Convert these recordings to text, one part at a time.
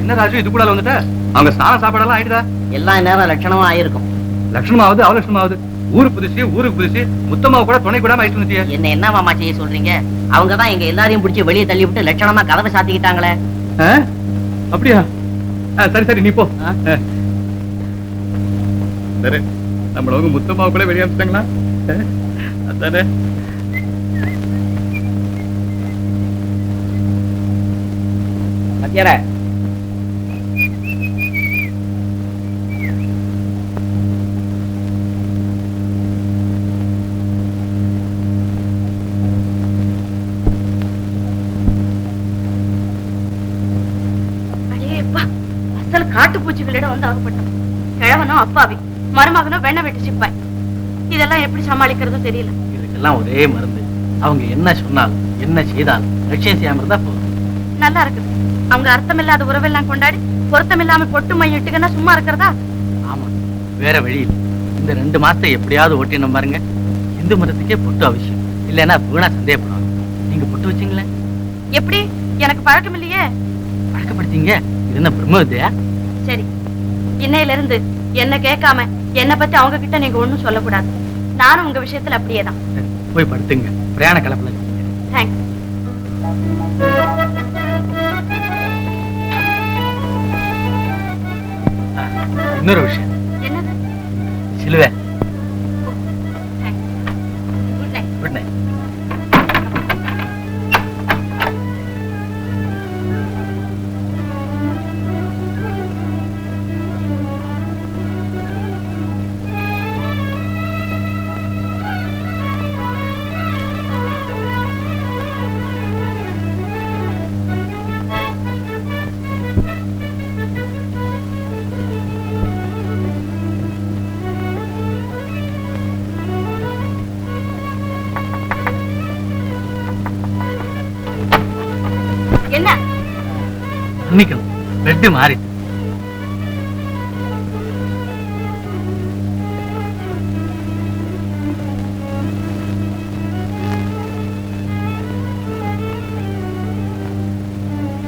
என்ன ராஜு இது கூட வந்துட்ட? அவங்க ஸ்நான சாப்பாடெல்லாம் ஆயிடுதா? எல்லா நேரம் லட்சணமா ஆயிருக்கும். லட்சணமாவது அவலட்சணமாவது ஊருக்கு புதுசு முத்தம்மாவை கூட துணை கூடாம ஆயிட்டு வந்துட்டியா? என்ன மாமா செய்ய சொல்றீங்க? அவங்கதான் எங்க எல்லாரையும் பிடிச்சி வெளியே தள்ளி விட்டு லட்சணமா கதவை சாத்திக்கிட்டாங்களே. அப்படியா? சரி நீ போ. சரி நம்மளவங்க முத்தம்மாவை கூட வெளியே அனுப்பிச்சிட்டாங்களா? அதானே. மத்தியார காட்டு பூச்சிகளிடம் வந்து ஆகப்பட்டோம். கிழவனும் அப்பாவி, மருமகனும் வெண்ண வெட்டி சிப்பாய். இதெல்லாம் எப்படி சமாளிக்கிறது தெரியல. இதுக்கெல்லாம் ஒரே மருந்து. அவங்க என்ன சொன்னாலும் என்ன செய்தாலும் லட்சியம் செய்யாம இருந்தா போதும். நல்லா இருக்குது. அவங்க அர்த்தமில்லாத உறவெல்லாம் கொண்டாடி பொருத்தமில்லாம பொட்டு மையிட்டுங்கன்னா சும்மா இருக்கிறதா? ஆமா, வேற வழி இல்லை. இந்த 2 மாசத்தை எப்படியாவது ஓட்டினோம் பாருங்க. இந்து மதத்துக்கே பொட்டு அவசியம். இல்லைன்னா வீணா சந்தேகப்படுவாங்க. நீங்க பொட்டு வச்சீங்களே? எப்படி? எனக்கு பழக்கம் இல்லையே. பழக்கப்படுத்தீங்க? இது என்ன பிரம்ம வித்தையா? சரி, இன்னையில இருந்து என்ன கேட்காம என்ன பத்தி அவங்க கிட்ட நீங்க ஒண்ணும் சொல்லக்கூடாது. நானும் உங்க விஷயத்துல அப்படியேதான். போய் படுத்துங்க. பிரயாண கலப்பல. தேங்க்ஸ். இன்னொரு விஷயம். என்னது? சிலுவை. Good night. Good night. என்ன? மன்னிக்கணும், பெட்டு மாறிட்டு.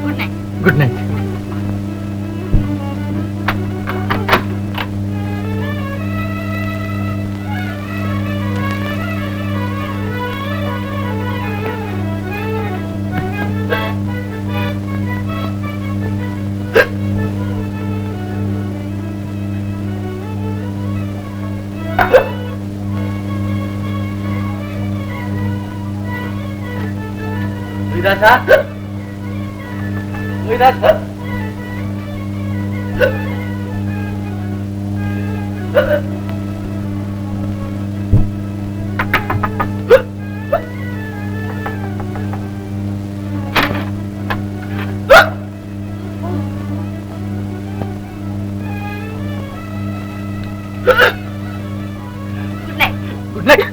Good night. Good night. Good night. Good night.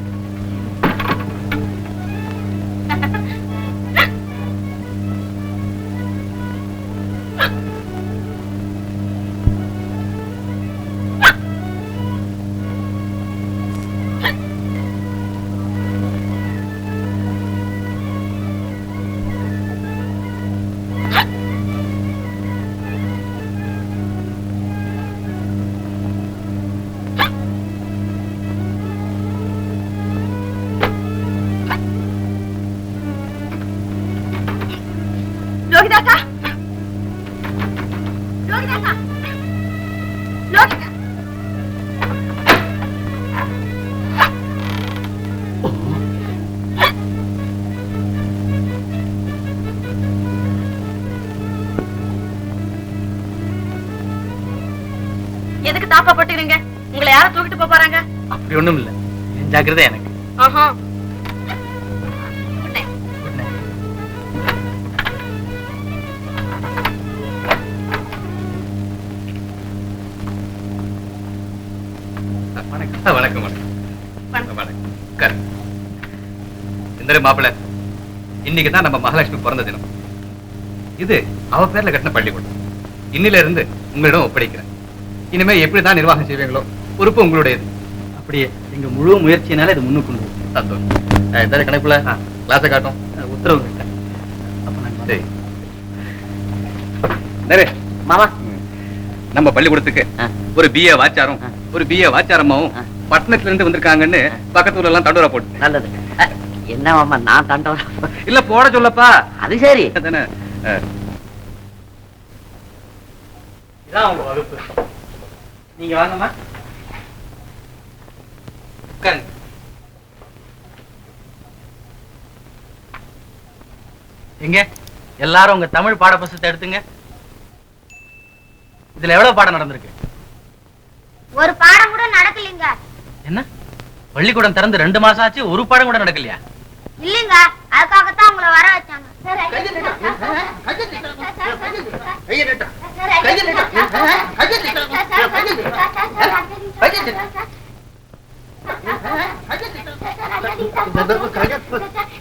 லோகிதாக்கா, லோகிதாக்கா, லோகிதா. எதுக்கு தாப்பா போட்டுக்கிறீங்க? உங்களை யார தூக்கிட்டு போறாங்க? அப்படி ஒண்ணும் இல்ல. என் ஜாக்கிரதை எனக்கு. ஆஹா. Good night. Good night. வணக்கம். வணக்கம். வணக்கம். இந்த மாப்பிள்ள, இன்னைக்கு தான் நம்ம மகாலட்சுமி பிறந்த தினம். இது அவ பேர்ல கட்டின பள்ளிக்கூடம். இன்னில இருந்து உங்களிடம் ஒப்படைக்கிறேன். இனிமே எப்படிதான் நிர்வாகம் செய்வீங்களோ பொறுப்பு உங்களுடையது. அப்படியே எங்க முழு முயற்சியினால இது முன்னுக்கு கொண்டு வரும். சந்தோஷம். இந்த கணக்குல கிளாஸை காட்டும். உத்தரவு. அப்ப நான் சரி. நிறைய மாமா நம்ம பள்ளிக்கூடத்துக்கு ஒரு பிஏ வாச்சாரம் ஒரு பிஏ வாச்சாரம்மாவும் பட்டணத்துல இருந்து வந்திருக்காங்கன்னு பக்கத்து ஊர்ல எல்லாம் தண்டோரா போட்டு. நல்லது. என்ன மாமா நான் தண்டோரா இல்ல போட சொல்லப்பா. அது சரி. அதானே. இதான் உங்க வகுப்பு. நீங்க வாங்கம்மா. உட்காருங்க. எங்க எல்லாரும் உங்க தமிழ் பாட புத்தகத்தை எடுத்துங்க. இதுல எவ்வளவு பாடம் நடந்திருக்கு? ஒரு பாடம் கூட நடக்கலீங்க. என்ன பள்ளிக்கூடம் திறந்து 2 மாசம் ஆச்சு, ஒரு பாடம் கூட நடக்கலையா? இல்லீங்க, அதுக்காகத்தான் உங்களை வர வச்சாங்க.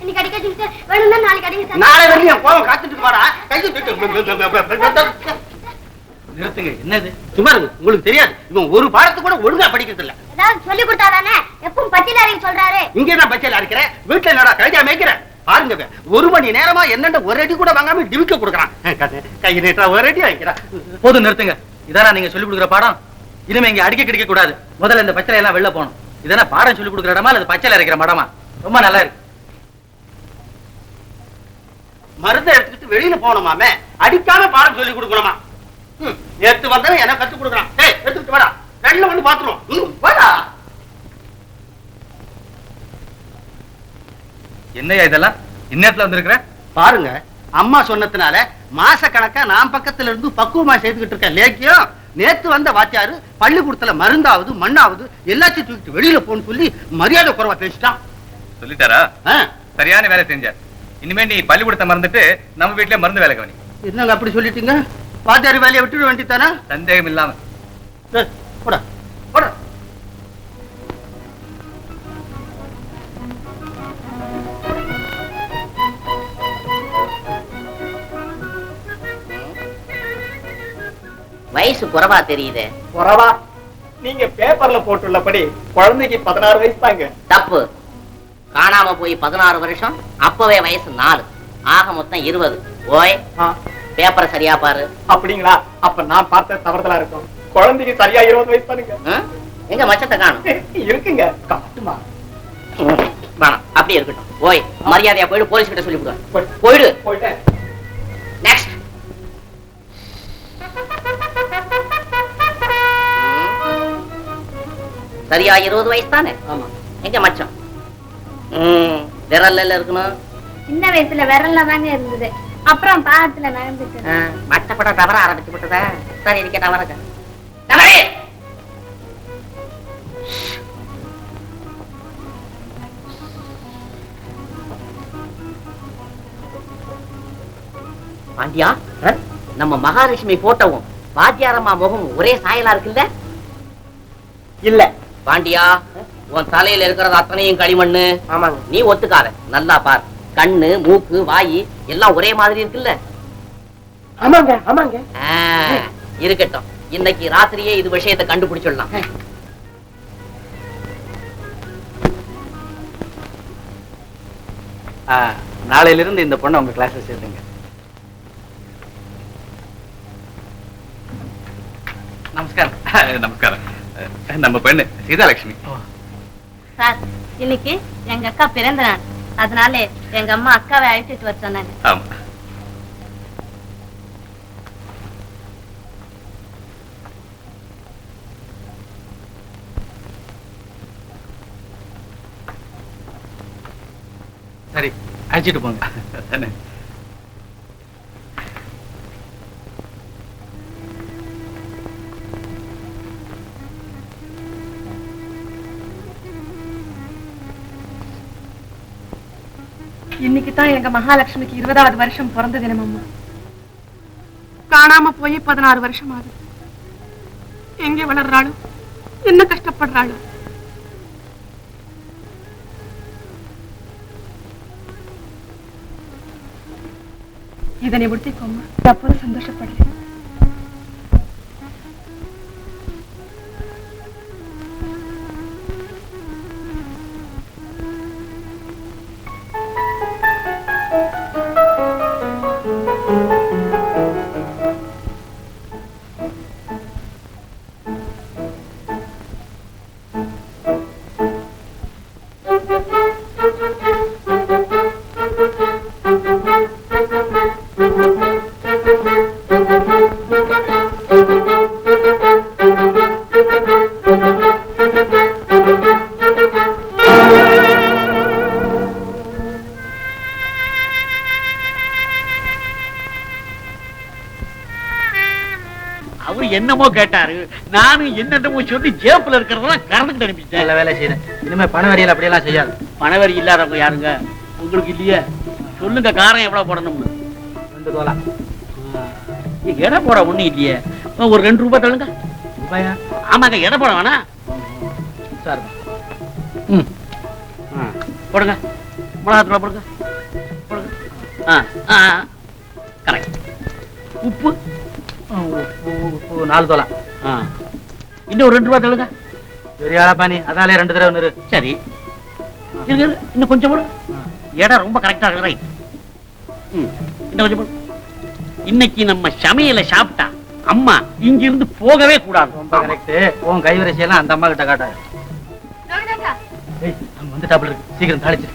இன்னைக்கு அடிக்காதீங்க சார், வேணும்னா நாளைக்கு அடிங்க சார். நாளை வரையும் கோவம் காத்துட்டு போடா. நிறுத்துங்க. என்னது? சும்மா இருங்க, உங்களுக்கு தெரியாது. இவன் ஒரு பாடத்தை கூட ஒழுங்கா படிக்கிறது இல்ல. ஏதாவது சொல்லி கொடுத்தாதானே? எப்பவும் பச்சில அறிங்க சொல்றாரு. இங்கே நான் பச்சையில அடிக்கிறேன், வீட்டுல என்னடா கழுதியா மேய்க்கிறேன். பாருங்க, 1 மணி நேரமா என்னண்ட ஒரு அடி கூட வாங்காம டிவிக்க கொடுக்குறான். கை நீட்டா ஒரு அடி வாங்கிறான். போதும் நிறுத்துங்க. இதானா நீங்க சொல்லி கொடுக்குற பாடம்? இனிமே இங்க அடிக்க கிடைக்க கூடாது. முதல்ல இந்த பச்சளை எல்லாம் வெளில போகணும். இதென்ன பாடம் சொல்லி கொடுக்குற இடமா அல்லது பச்சளை அரைக்கிற மடமா? ரொம்ப நல்லா இருக்கு. மருந்தை எடுத்துக்கிட்டு வெளியில போனோமாமே, அடிக்காம பாடம் சொல்லி கொடுக்கணுமா? நேத்து வந்தவன் என்ன கத்து கொடுக்குறான். டேய் எடுத்துக்கிட்டு வாடா, ரெண்டுல வந்து பாத்துருவோம். வாடா. என்னையா இதெல்லாம் இந்நேரத்துல வந்திருக்கிற? பாருங்க, அம்மா சொன்னதுனால மாச கணக்கா நான் பக்கத்துல இருந்து பக்குவமா செய்துகிட்டு இருக்கேன். லேக்கியம் நேத்து வந்த வாத்தியாரு பள்ளிக்கூடத்துல மருந்தாவது மண்ணாவது எல்லாத்தையும் தூக்கிட்டு வெளியில போன்னு சொல்லி மரியாதை குறைவா பேசிட்டான். சொல்லிட்டாரா? சரியான வேலை செஞ்சார். இனிமே நீ பள்ளிக்கூடத்தை மறந்துட்டு நம்ம வீட்டுல மருந்து வேலை கவனி. என்னங்க அப்படி சொல்லிட்டீங்க? வாத்தியார் வேலையை விட்டுட வேண்டியதானே? சந்தேகம் இல்லாம. போடா போடா. வயசு குறைவா தெரியுது. குறைவா? நீங்க பேப்பர்ல போட்டுள்ளபடி குழந்தைக்கு 16 வயசு தாங்க. தப்பு. காணாம போய் 16 வருஷம், அப்பவே வயசு 4, ஆக மொத்தம் 20. ஓய், பேப்பரை சரியா பாரு. அப்படிங்களா? அப்ப நான் பார்த்த தவறுதலா இருக்கும். குழந்தைக்கு சரியா 20 வயசு தானுங்க. எங்க மச்சத்தை காணும்? இருக்குங்க, காட்டுமா? வேணாம், அப்படியே இருக்கட்டும். ஓய், மரியாதையா போயிடு, போலீஸ் கிட்ட சொல்லி விடுவேன். போயிடு. போயிட்டேன். நெக்ஸ்ட். சரியா 20 வயசு தானே? ஆமா. எங்க மச்சம்? விரல்ல இருக்கணும். சின்ன வயசுல விரல்ல தாங்க இருந்தது, அப்புறம் பாகத்துல நகர்ந்துட்டு. மட்டப்பட தவற ஆரம்பிச்சு விட்டதா? சரி, இருக்க தவறங்க. தவறு. பாண்டியா, நம்ம மகாலட்சுமி போட்டோவும் வாத்தியாரம்மா முகம் ஒரே சாயலா இருக்குல்ல? இல்ல பாண்டியா, உன் தலையில இருக்கிறது அத்தனையும் களிமண்ணு. ஆமாங்க. நீ ஒத்துக்காத, நல்லா பார். கண்ணு, மூக்கு, வாயி எல்லாம் ஒரே மாதிரி இருக்குல்ல? ஆமாங்க ஆமாங்க. இருக்கட்டும், இன்னைக்கு ராத்திரியே இது விஷயத்தை கண்டுபிடிச்சிடலாம். நாளையில இருந்து இந்த பொண்ணை உங்க கிளாஸ்ல சேர்த்துங்க. நமஸ்காரம். நமஸ்காரம். நம்ம பெண்ணு சீதாலட்சுமி. சார், இன்னைக்கு எங்க அக்கா பிறந்த நாள், அதனால எங்க அம்மா அக்காவை அழைச்சிட்டு வர சொன்னாங்க. ஆமா. சரி, அழைச்சிட்டு போங்க. இன்னைக்கு தான் எங்க மகாலட்சுமிக்கு 20வது வருஷம் பிறந்த தினம். அம்மா காணாம போய் 16 வருஷம் ஆகுது. எங்க வளர்றாளோ, என்ன கஷ்டப்படுறாளோ. இதனை முடித்துக்கோமா, அப்போது சந்தோஷப்படுறேன். அவரு என்னமோ கேட்டாரு, நானும் என்னென்னமோ சொல்லி ஜேப்புல இருக்கிறதெல்லாம் கறந்துட்டு அனுப்பிட்டேன். நல்ல வேலை செய்யறேன். இனிமே பண வரியில் அப்படியெல்லாம் செய்யாது. பணவரி இல்லாதவங்க யாருங்க? உங்களுக்கு இல்லையே? சொல்லுங்க, காரம் எவ்வளவு போடணும்னு. 2 தோலா. எடை போட ஒண்ணும் இல்லையே. ஒரு 2 ரூபாய் தள்ளுங்க. ரூபாயா? ஆமாங்க, எடை போட வேணா. சார் போடுங்க, மிளகாத்தூளை போடுங்க. போடுங்க. கரெக்ட். உப்பு உப்பு 4 தோலா. இன்னும் ஒரு 2 ரூபாய் தள்ளுங்க. பெரியாளா பாணி, அதாலே 2 தடவை நிறு. சரி, இன்னும் கொஞ்சம் போடு. எடை ரொம்ப கரெக்டா இருக்கு. ரைட். இன்னும் கொஞ்சம் போடு. இன்னைக்கு நம்ம சமையல சாப்பிட்டா அம்மா இங்கிருந்து போகவே கூடாது. ரொம்ப கரெக்ட். உன் கைவரிசையெல்லாம் அந்த அம்மா கிட்ட காட்டாது. அங்க வந்து டாப்ல இருக்கு, சீக்கிரம் தாளிச்சிரு.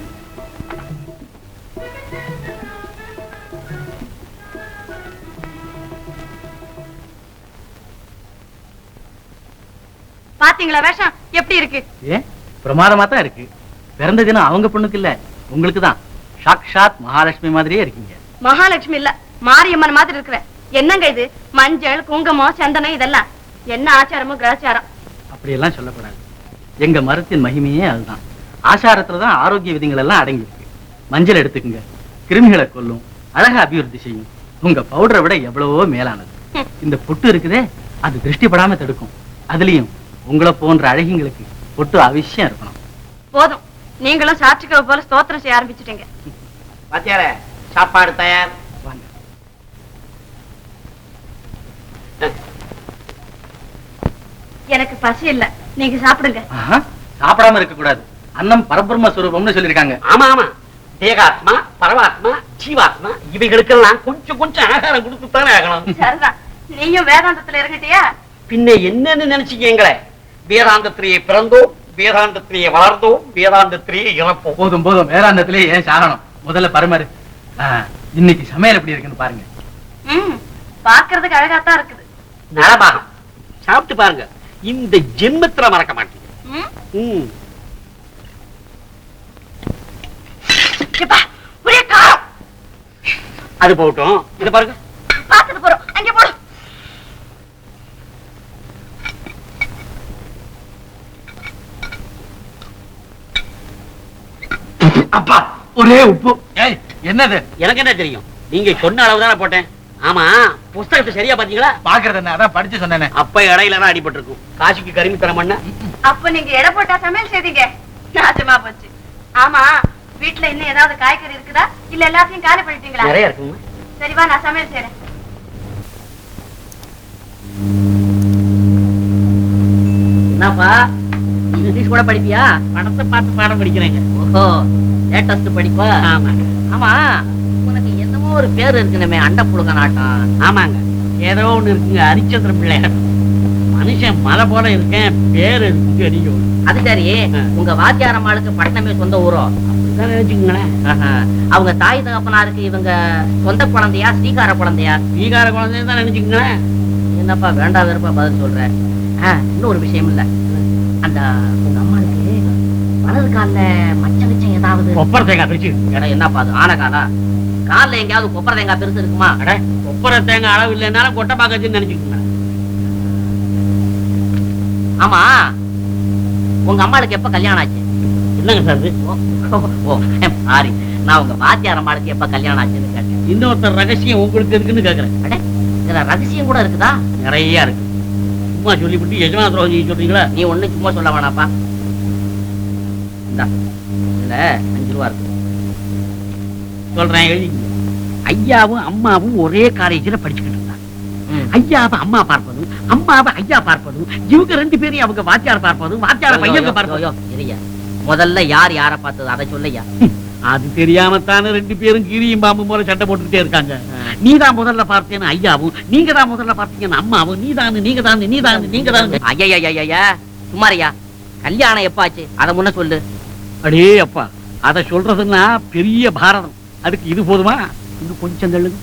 பாத்தீங்களா வேஷம் எப்படி இருக்கு? ஏன் பிரமாதமா தான் இருக்கு. பிறந்த தினம் அவங்க பொண்ணுக்கு இல்ல, உங்களுக்கு தான். சாக்ஷாத் மகாலட்சுமி மாதிரியே இருக்கீங்க. மகாலட்சுமி இல்ல, மாரியம்மன் மாதிரி இருக்கிற. என்னங்க இது? மஞ்சள், குங்குமம், சந்தனம் இதெல்லாம் என்ன ஆச்சாரமோ கிராச்சாரம்? அப்படியெல்லாம் சொல்லக்கூடாது. எங்க மரத்தின் மகிமையே அதுதான். ஆச்சாரத்துலதான் ஆரோக்கிய விதிகள் எல்லாம் அடங்கி இருக்கு. மஞ்சள் எடுத்துக்குங்க, கிருமிகளை கொல்லும், அழகா அபிவிருத்தி செய்யும். உங்க பவுடரை விட எவ்வளவோ மேலானது. இந்த பொட்டு இருக்குதே, அது திருஷ்டிப்படாம தடுக்கும். அதுலயும் உங்களை போன்ற அழகிங்களுக்கு பொட்டு அவசியம் இருக்கணும். போதும், நீங்களும் சாட்சிக்கவை போல ஸ்தோத்திரம் செய்ய ஆரம்பிச்சுட்டீங்க. பாத்தியார, சாப்பாடு தயார். வாங்க. எனக்கு பசி இல்ல, நீங்க சாப்பிடுங்க. சாப்பிடாம இருக்க கூடாது. அன்னம் பரபிரம்ம ஸ்வரூபம்னு சொல்லிருக்காங்க. ஆமா ஆமா, தேகாத்மா, பரமாத்மா, ஜீவாத்மா இவைகளுக்கெல்லாம் கொஞ்சம் கொஞ்சம் ஆகாரம் கொடுத்துத்தானே ஆகணும். சரிதான், நீயும் வேதாந்தத்துல இறங்கிட்டியா? பின்ன என்னன்னு நினைச்சுக்கீங்களே, வேதாந்தத்திலேயே பிறந்தோம், வேதாந்தத்திலேயே வளர்ந்தோம், வேதாந்தத்திலேயே இறப்போம். போதும் போதும், வேதாந்தத்திலே ஏன் சாகணும்? முதல்ல பரமாறு. இன்னைக்கு சமையல் எப்படி இருக்குன்னு பாருங்க. பாக்குறதுக்கு அழகாத்தான் இருக்குது. நலபாகம் சாப்பிட்டு பாருங்க, இந்த ஜென்மத்துல மறக்க மாட்டீங்க. அது போகட்டும், இத பாருங்க. பாத்துட்டு போறோம், அங்கே போடும். அப்பா ஒரே உப்பு. ஏய் என்னது? எனக்கு என்ன தெரியும், நீங்க சொன்ன அளவு தானே போட்டேன். ஆமா, புஸ்தகத்தை சரியா பாத்தீங்களா? பாக்குறது என்ன, அதான் படிச்சு சொன்னேனே. அப்ப இடையில தான் அடிபட்டு இருக்கும். காசிக்கு கருமித்தனம் பண்ண. அப்ப நீங்க எடை போட்டா சமையல் செய்தீங்க. நாசமா போச்சு. ஆமா, வீட்டுல இன்னும் ஏதாவது காய்கறி இருக்குதா, இல்ல எல்லாத்தையும் காலி பண்ணிட்டீங்களா? நிறைய இருக்குங்க. சரி வா, நான் சமையல் செய்றேன். என்னப்பா, இங்கிலீஷ் கூட படிப்பியா? படத்தை பார்த்து பாடம் படிக்கிறேங்க. ஓஹோ, லேட்டஸ்ட் படிப்பா? ஆமா ஆமா, உனக்கு என்னமோ ஒரு பேர் இருக்குனமே, அண்ட புழுக்க நாட்டம். ஆமாங்க, ஏதோ ஒண்ணு இருக்குங்க, ஹரிச்சந்திர பிள்ளையார். மனுஷன் மலை போல இருக்கேன், பேர் இருக்கு அடிக்க. அது சரி, உங்க வாத்தியாரம்மாளுக்கு பட்டணமே சொந்த ஊரோ? அப்படிதான் நினைச்சுங்களேன். அவங்க தாய் தகப்பனாருக்கு இவங்க சொந்த குழந்தையா, ஸ்ரீகார குழந்தையா? ஸ்ரீகார குழந்தைய தான் நினைச்சுங்களேன். என்னப்பா வேண்டா வெறுப்பா பதில் சொல்ற? இன்னொரு விஷயம் இல்ல, அந்த உங்க அம்மாளுக்கு வலது கால்ல மச்ச மிச்சம் ஏதாவது? கொப்பரை தேங்காய் பிரிச்சு. என்னப்பா அது ஆன காலா? கால்ல எங்கேயாவது கொப்பரை தேங்காய் பெருசு இருக்குமா? அட, கொப்பரை தேங்காய் அளவு இல்லைன்னாலும் கொட்டை பாக்கச்சுன்னு நினைச்சுக்கோங்க. ஆமா, உங்க அம்மாளுக்கு எப்ப கல்யாணம் ஆச்சு? என்னங்க சார் இது? சாரி, நான் உங்க வாத்தியார் அம்மாளுக்கு எப்ப கல்யாணம் ஆச்சுன்னு கேட்டேன். இன்னொருத்தர் ரகசியம் உங்களுக்கு இருக்குன்னு கேக்குறேன். அட, இதுல ரகசியம் கூட இருக்குதா? நிறைய இருக்கு. சும்மா சொல்லிவிட்டு எஜமான துரோகம் செய்ய சொல்றீங்களா? நீ ஒண்ணு சும்மா சொல்ல வேணாப்பா. இதுல 5 ரூபா இருக்கு. சொல்றேன், எழுதிங்க. ஐயாவும் அம்மாவும் ஒரே காலேஜில் படிச்சுக்கிட்டு இருந்தாங்க. ஐயாவை அம்மா பார்ப்பதும், அம்மாவை ஐயா பார்ப்பதும், இவங்க 2 பேரையும் அவங்க வாத்தியார் பார்ப்பதும், வாத்தியார பையங்க பார்ப்பதும். முதல்ல யார் யார பார்த்தது அதை சொல்லையா? அது தெரியாமத்தானே 2 பேரும் கீரியும் பாம்பு போல சண்டை போட்டுக்கிட்டே இருக்காங்க. நீதான் முதல்ல பார்த்தேன்னு ஐயாவும், நீங்க தான் முதல்ல பார்த்தீங்கன்னு அம்மாவும், நீதான். ஐயா சுமாரியா, கல்யாணம் எப்ப ஆச்சு அதை முன்ன சொல்லு. அடே அப்பா, அத சொல்றதுன்னா பெரிய பாரதம். அதுக்கு இது போதுமா? இன்னும் கொஞ்சம் தள்ளுங்க.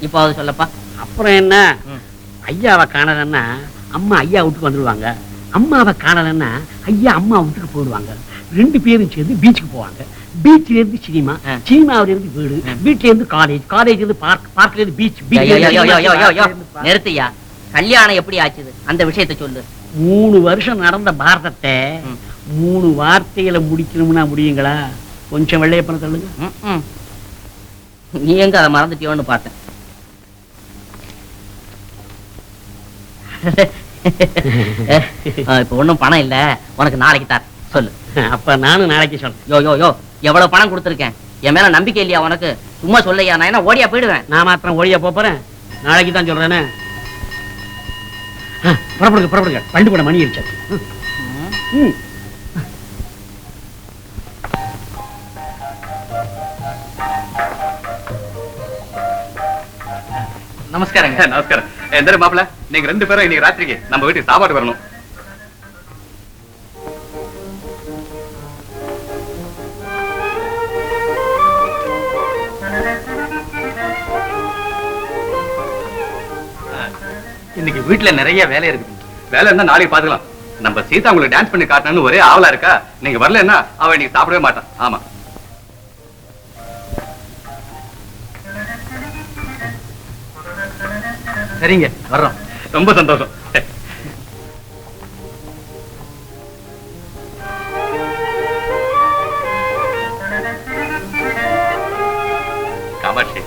இப்போ அது சொல்லப்பா. அப்புறம் என்ன, ஐயாவை காணலன்னா அம்மா ஐயா வீட்டுக்கு வந்துடுவாங்க, அம்மாவை காணலன்னா ஐயா அம்மா வீட்டுக்கு போயிடுவாங்க. 2 பேரும் சேர்ந்து பீச்சுக்கு போவாங்க. பீச்ல இருந்து சினிமா, சினிமாவில இருந்து வீடு, வீட்டுல இருந்து காலேஜ், காலேஜ்ல இருந்து பார்க், பார்க்ல இருந்து பீச். நிறுத்தியா, கல்யாணம் எப்படி ஆச்சுது அந்த விஷயத்தை சொல்லு. 3 வருஷம் நடந்த பாரதத்தை 3 வார்த்தையில முடிக்கணும்னா முடியுங்களா? கொஞ்சம் வெள்ளையப்பன தள்ளுங்க. நீ எங்க அதை மறந்துட்டியோன்னு பார்த்தேன். இப்ப ஒண்ணும் பணம் இல்ல, உனக்கு நாளைக்கு தார் சொல்லு. அப்ப நானும் நாளைக்கு சொல்றேன். யோ எவ்வளவு பணம் கொடுத்துருக்கேன், என் மேல நம்பிக்கை இல்லையா உனக்கு? சும்மா சொல்லையா, நான் என்ன ஓடியா போயிடுவேன்? நான் மாத்திரம் ஓடியா போறேன், நாளைக்கு தான் சொல்றேன்னு. புறப்படுங்க, பண்டு கூட மணி அடிச்சாச்சு. நமஸ்காரங்க. நமஸ்காரம். எந்த மாப்பிள்ள, நீங்க 2 பேரும் இன்னைக்கு ராத்திரிக்கு நம்ம வீட்டுக்கு சாப்பாடு வரணும். இன்னைக்கு வீட்டுல நிறைய வேலை இருக்கு. வேலை இருந்தா நாளைக்கு பாத்துக்கலாம். நம்ம சீதா உங்களுக்கு டான்ஸ் பண்ணி காட்டணும்னு ஒரே ஆவலா இருக்கா. நீங்க வரலன்னா அவ இன்னைக்கு சாப்பிடவே மாட்டான். ஆமா, சரிங்க, வர்றோம். ரொம்ப சந்தோஷம். காமாட்சி,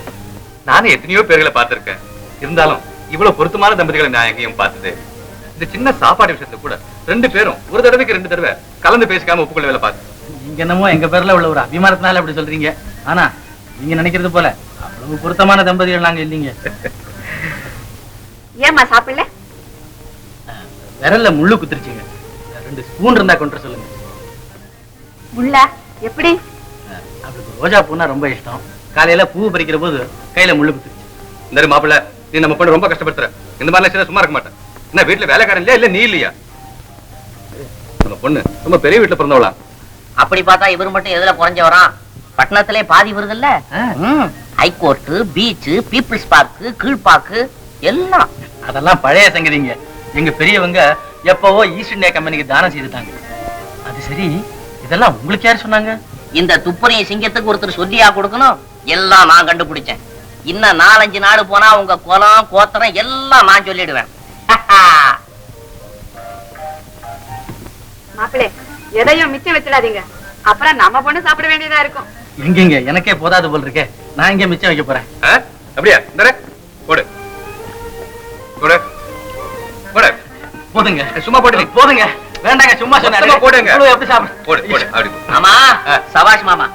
நானும் எத்தனையோ பேர்களை பார்த்திருக்கேன். இருந்தாலும் இவ்வளவு பொருத்தமான தம்பதிகளை நான் எங்கேயும் பார்த்தது. இந்த சின்ன சாப்பாடு விஷயத்துல கூட 2 பேரும் ஒரு தடவைக்கு 2 தடவை கலந்து பேசிக்காம ஒப்புக்கொள்ள வேலை பார்த்து. நீங்க என்னமோ எங்க பேர்ல உள்ள ஒரு அபிமானத்தினால அப்படி சொல்றீங்க. ஆனா நீங்க நினைக்கிறது போல அவ்வளவு பொருத்தமான தம்பதிகள் நாங்க இல்லைங்க. ஏமா சாப்பிடல? விரல்ல முள்ளு குத்துருச்சுங்க. 2 ஸ்பூன் இருந்தா கொண்டு சொல்லுங்க. முள்ள எப்படி? அவளுக்கு ரோஜா பூனா ரொம்ப இஷ்டம். காலையில பூ பறிக்கிற போது கையில முள்ளு குத்துருச்சு. இந்த மாப்பிள்ள, நீ நம்ம பொண்ணு ரொம்ப கஷ்டப்படுத்துற. இந்த மாதிரி சும்மா இருக்க மாட்டேன். என்ன வீட்டுல வேலைக்காரன் இல்லையா, இல்ல நீ இல்லையா? நம்ம பொண்ணு ரொம்ப பெரிய வீட்டுல பிறந்தவளா? அப்படி பார்த்தா இவர் மட்டும் எதுல குறைஞ்சவரா? பட்டணத்திலே பாதி வருதுல்ல. High court, beach, peoples park, Kilpauk எல்லாம். அதெல்லாம் பழைய சங்கதிங்க. எங்க பெரியவங்க எப்பவோ ஈஸ்ட் இந்தியா கம்பெனிக்கு தானம் செய்துட்டாங்க. அது சரி, இதெல்லாம் உங்களுக்கு யார் சொன்னாங்க? இந்த துப்பறிய சிங்கத்துக்கு ஒருத்தர் சொல்லியா கொடுக்கணும்? எல்லாம் நான் கண்டுபிடிச்சேன். இன்னும் 4-5 நாடு போனா உங்க குலம் கோத்திரம் எல்லாம் நான் சொல்லிடுவேன். மாப்பிளே, எதையும் மிச்சம் வச்சிடாதீங்க, அப்புறம் நம்ம பொண்ணு சாப்பிட வேண்டியதா இருக்கும். எங்கெங்க, எனக்கே போதாது போல் இருக்கே. நான் இங்க மிச்சம் வைக்க போறேன். அப்படியா? இந்த போடு போடு போடு. போதுங்க, சும்மா போட்டு. போதுங்க, வேண்டாங்க, சும்மா சொன்னா போடுங்க. எப்படி சாப்பிடு? போடு போடு. அப்படி மாமா, சபாஷ் மாமா.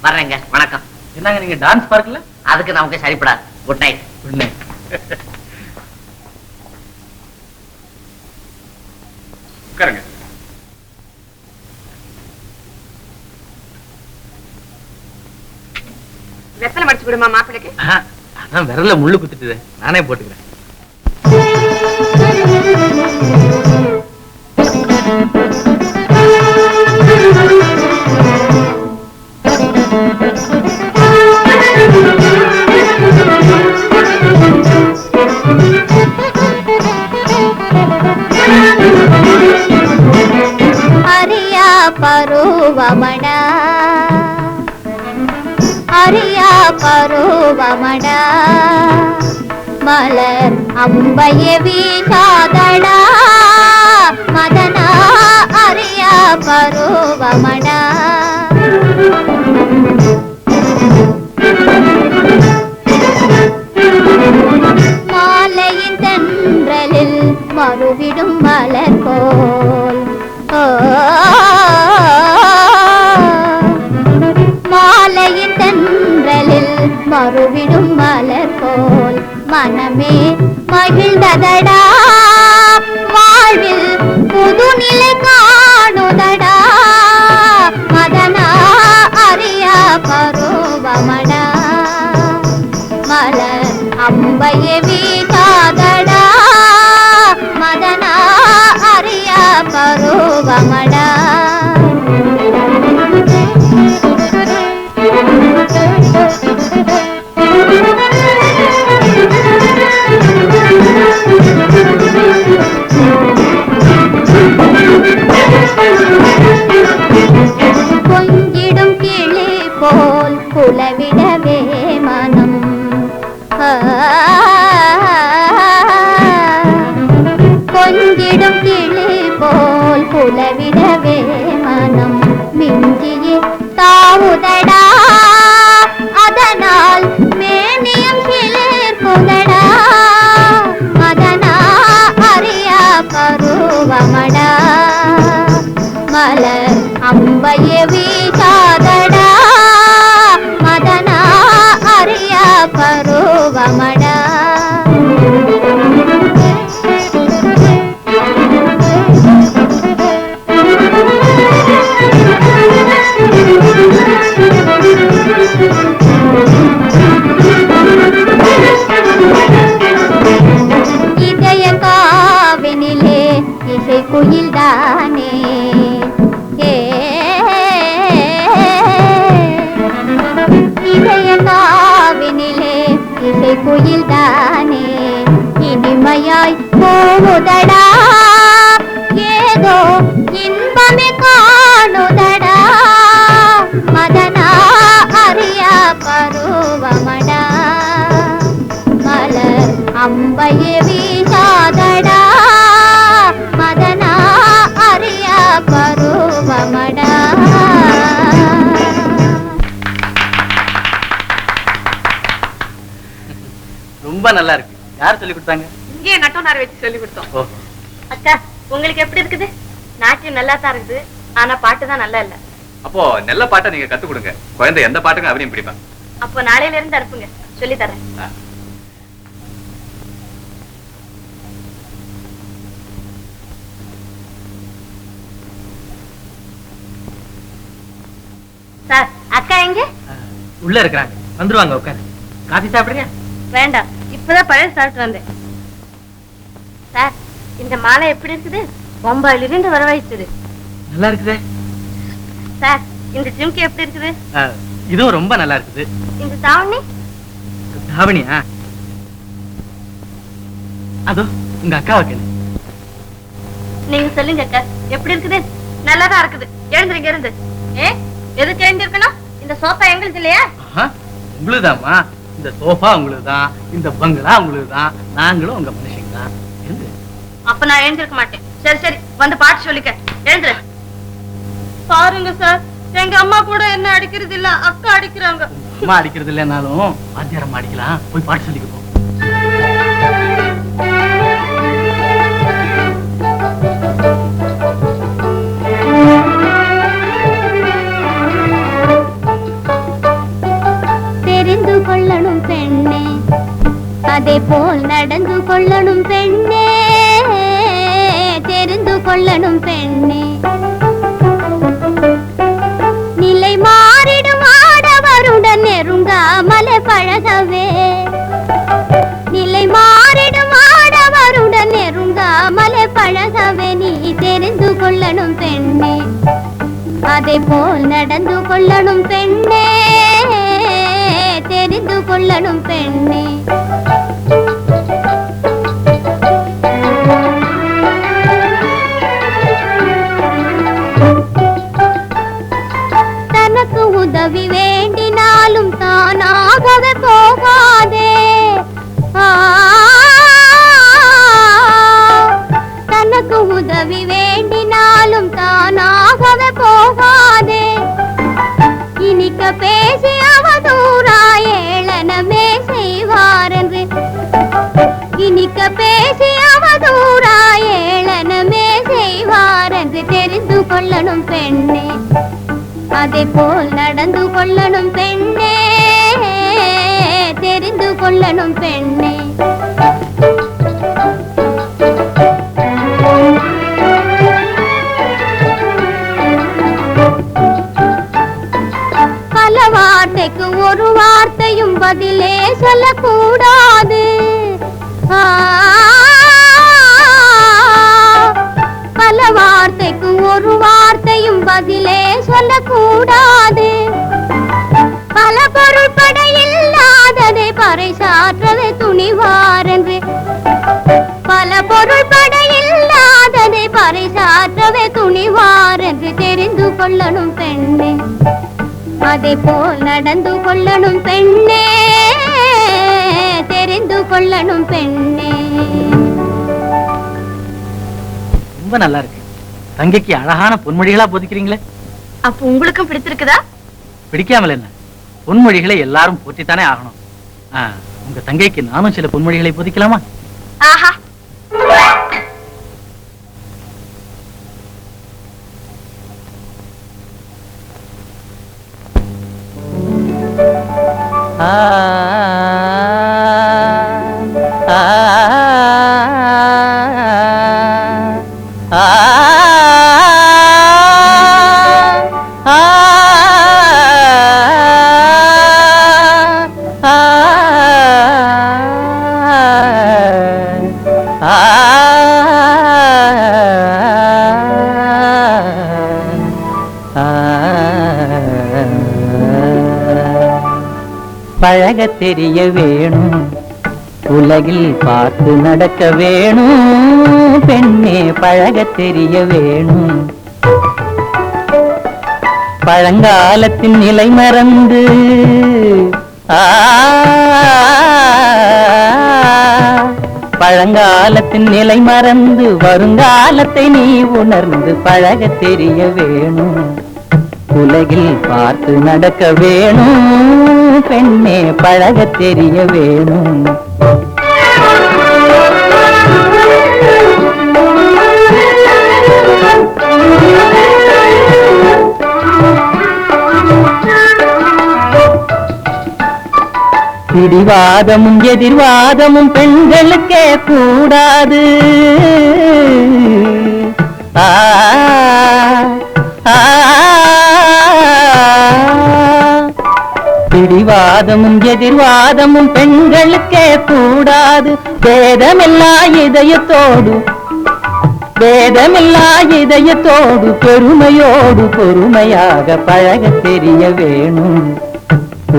வர்றேங்க, வணக்கம். என்னங்க நீங்க டான்ஸ் பார்க்கல? அதுக்கு நமக்கு சரிப்படாது. Good night. Good night. உட்காருங்க. வெத்தலை மடிச்சு விடுமா மாப்பிளைக்கு? அதான் விரல்ல முள்ளு குத்துட்டுது, நானே போட்டுக்கிறேன். அரியா பருவமடா, அரியா பருவமடா, மலர் அம்பைய வீசாதடா மதனா, அரியா பருவமடா. மாலையின் தென்றலில் மறுவிடும் மலர் போல், மாலையின் தென்றலில் மறுவிடும் மலர் போல் மனமே மகிழ்ந்ததடா, வாழ்வில் புதுநிலை காணுதடா பருவமடா. கொஞ்சிடும் கிளி போல் குலவிடவே மனம் கொஞ்சிடும் கிளி போல் குலவிடவே மனம் மிஞ்சியே தாவுதடா அதனால் மேனியம் சிலிர்க்குதடா மதனா அறியா பருவமடா மலர் அம்பைய வீசாதடா மதனா அறியா பருவமடா. இதய காவினிலே இசை குயில் தானே இதய காவினிலே இசை குயில் தானே இனிமையாய் போகுதடா ஏதோ இன்பமே காணுதடா மதனா அறியா பருவமடா மலர் அம்பைய வீசாதடா மதனா அறியா பருவமடா. ரொம்ப நல்லா இருக்கு. யார் சொல்லி கொடுத்தாங்க? இங்கே நட்டோனார் வச்சு சொல்லி கொடுத்தோம். ஓ, அக்கா உங்களுக்கு எப்படி இருக்குது? நாட்டியம் நல்லா தான் இருக்குது, ஆனா பாட்டு தான் நல்லா இல்ல. அப்போ நல்ல பாட்டை நீங்க கத்து கொடுங்க. குழந்தை எந்த பாட்டுக்கும் அவனையும் பிடிப்பான். அப்போ நாளையில இருந்து அனுப்புங்க, சொல்லி தரேன். சார் அக்கா எங்க? உள்ள இருக்கிறாங்க, வந்துருவாங்க. உட்காரு. காஃபி சாப்பிடுங்க. வேண்டாம், இப்பதான் பழைய சாப்பிட்டு வந்தேன். சார் இந்த மாலை எப்படி இருக்குது? பொம்பாயில இருந்து வரவழைச்சது. நல்லா இருக்குதே. சார் இந்த ஜிம்கி எப்படி இருக்குது? இதுவும் ரொம்ப நல்லா இருக்குது. இந்த தாவணி? தாவணியா? அதோ உங்க அக்காவுக்கு. நீங்க சொல்லுங்க அக்கா, எப்படி இருக்குது? நல்லாதான் இருக்குது. எழுந்துருங்க இருந்து. எதுக்கு எழுந்திருக்கணும்? இந்த சோஃபா எங்களுக்கு இல்லையா? உங்களுதாம்மா. இந்த சோஃபா உங்களுக்கு தான், இந்த பங்களா உங்களுக்கு தான், நாங்களும் உங்க மனுஷங்க தான். அப்ப நான் எழுந்திருக்க மாட்டேன். சரி சரி, வந்து பாட்டு சொல்லிக்க. எழுந்துரு. பாருங்க சார், எங்க அம்மா கூட என்ன அடிக்கிறது இல்ல, அக்கா அடிக்கிறாங்க. அம்மா அடிக்கிறது இல்லைன்னாலும் வாத்தியாரம்மா அடிக்கலாம். போய் பாட்டு சொல்லிக்க போ. தெரிந்து கொள்ளணும் பெண்ணே, அதே போல் நடந்து கொள்ளணும் பெண்ணே, தெரிந்து கொள்ளணும் பெண்ணே. நிலை மாறிடும் ஆடவருடன் நெருங்காமலே பழகவே, நிலை மாறிடும் ஆடவருடன் நெருங்காமலே பழகவே. நீ தெரிந்து கொள்ளணும் பெண்ணே, அதே போல் நடந்து கொள்ளணும் பெண்ணே, தெரிந்து கொள்ளணும் பெண்ணே. தனக்கு உதவி வேண்டினாலும் தானாகவே போகாதே, தனக்கு உதவி வேண்டினாலும் தானாகவே போகாதே. இனிக்க பேசி அவதூறா ஏளனமே செய்வார் என்று, இனிக்க பேசி அவதூறா ஏளனமே செய்வார் என்று தெரிந்து கொள்ளணும் பெண்ணே, அதே போல் நடந்து கொள்ளணும் பெண்ணே, தெரிந்து கொள்ளணும் பெண்ணே. பல வார்த்தைக்கு ஒரு வார்த்தையும் பதிலே சொல்லக்கூடாது, பல வார்த்தைக்கு ஒரு காதிலே சொல்லக்கூடாது. பல பொருள் படையில்லாததை பறைசாற்றவே துணிவாரென்று. பல பொருள் படையில்லாததை பறைசாற்றவே துணிவாரென்று தெரிந்து கொள்ளணும் பெண்ணே. அதே போல் நடந்து கொள்ளணும் பெண்ணே, தெரிந்து கொள்ளணும் பெண்ணே. ரொம்ப நல்லா இருக்கு. தங்கைக்கு அழகான பொன்மொழிகளா போதிக்கிறீங்களே. அப்ப உங்களுக்கும் பிடித்திருக்குதா? பிடிக்காமல் என்ன, பொன்மொழிகளை எல்லாரும் போற்றித்தானே ஆகணும். உங்க தங்கைக்கு நானும் சில பொன்மொழிகளை போதிக்கலாமா? ஆஹா, பழக தெரிய வேணும், உலகில் பார்த்து நடக்க வேணும். பெண்ணே பழக தெரிய வேணும். பழங்காலத்தின் நிலை மறந்து பழங்காலத்தின் நிலை மறந்து வருங்காலத்தை நீ உணர்ந்து பழக தெரிய வேணும். உலகில் பார்த்து நடக்க வேணும். பெண்ணே பழக தெரிய வேணும். பிடிவாதமும் எதிர்வாதமும் பெண்களுக்கே கூடாது. பிடிவாதமும் எதிர்வாதமும் பெண்களுக்கே கூடாது. வேதமில்லா இதயத்தோடு வேதமில்லா இதயத்தோடு பெருமையோடு பொறுமையாக பழக தெரிய வேணும்.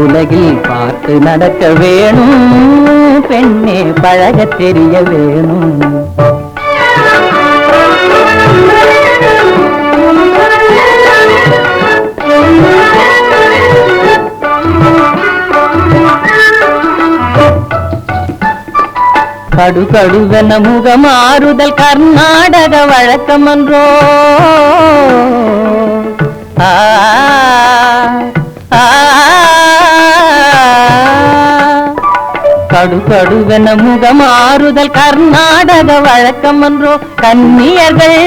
உலகில் பார்த்து நடக்க வேணும். பெண்ணே பழக தெரிய வேணும். கடுகடுவென முகமாறுதல் கர்நாடக வழக்கமன்றோ. கடுகடுவென முகமாறுதல் கர்நாடக வழக்கமன்றோ. கன்னியர்கள்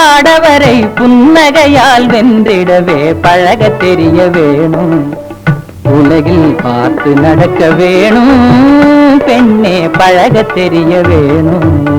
ஆடவரை புன்னகையால் வென்றிடவே பழக தெரிய வேணும். உலகில் பார்த்து நடக்க வேணும். பெண்ணே பழக தெரிய வேணும்.